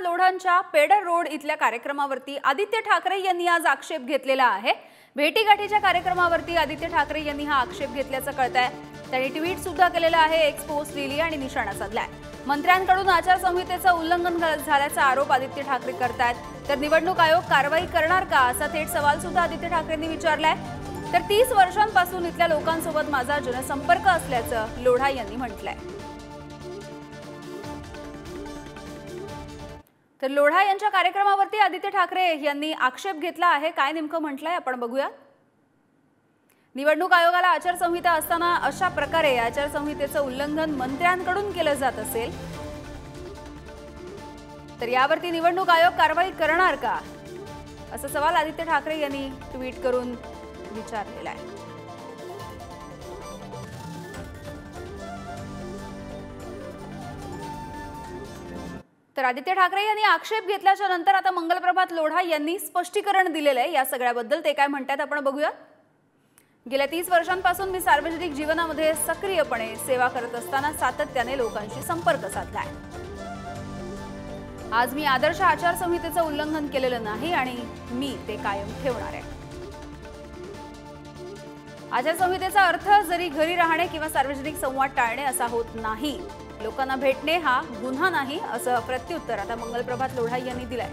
लोढांच्या Peddar road इथल्या कार्यक्रमावरती आदित्य ठाकरे यांनी आज आक्षेप घेतलेला आहे। भेटीगाठीच्या कार्यक्रमावरती आदित्य ठाकरे यांनी हा आक्षेप घेतल्याचं कळतंय। त्यांनी ट्विट सुद्धा केलेलं आहे, एक्स पोस्ट लिहिली आणि निशाणा साधलाय। मंत्र्यांकडून आचारसंहितेचं उल्लंघन झाल्याचा आरोप आदित्य ठाकरे करतायत। तर निवडणूक आयोग कारवाई करणार का असा थेट सवाल सुद्धा आदित्य ठाकरेंनी विचारलाय। तर 30 वर्षांपासून इथल्या लोकांसोबत माझा जनसंपर्क असल्याचं लोढा यांनी म्हटलंय। तर लोढा यांच्या कार्यक्रमावरती आदित्य ठाकरे यांनी आक्षेप घेतला आहे। काय नेमकं म्हटलंय आपण बघूया। निवडणूक आयोगाला आचारसंहिता असताना अशा प्रकारे आचारसंहितेचं उल्लंघन मंत्र्यांकडून केलं जात असेल तर यावरती निवडणूक आयोग कारवाई करणार का असा सवाल आदित्य ठाकरे यांनी ट्विट करून विचारलेला आहे। तर आदित्य ठाकरे यांनी आक्षेप घेतल्याच्या नंतर आता मंगलप्रभात लोढा यांनी स्पष्टीकरण दिलेलं आहे। या सगळ्याबद्दल ते काय म्हणतात आपण बघूया। गेल्या 30 वर्षांपासून मी सार्वजनिक जीवनामध्ये सक्रियपणे सेवा करत असताना सातत्याने लोकांशी संपर्क साधलाय। आज मी आदर्श आचारसंहितेचं उल्लंघन केलेलं नाही आणि मी ते कायम ठेवणार आहे। आचारसंहितेचा अर्थ जरी घरी राहणे किंवा सार्वजनिक संवाद टाळणे असा होत नाही। लोकांना भेटणे हा गुन्हा नाही असं प्रत्युत्तर आता मंगलप्रभात लोढा यांनी दिलंय।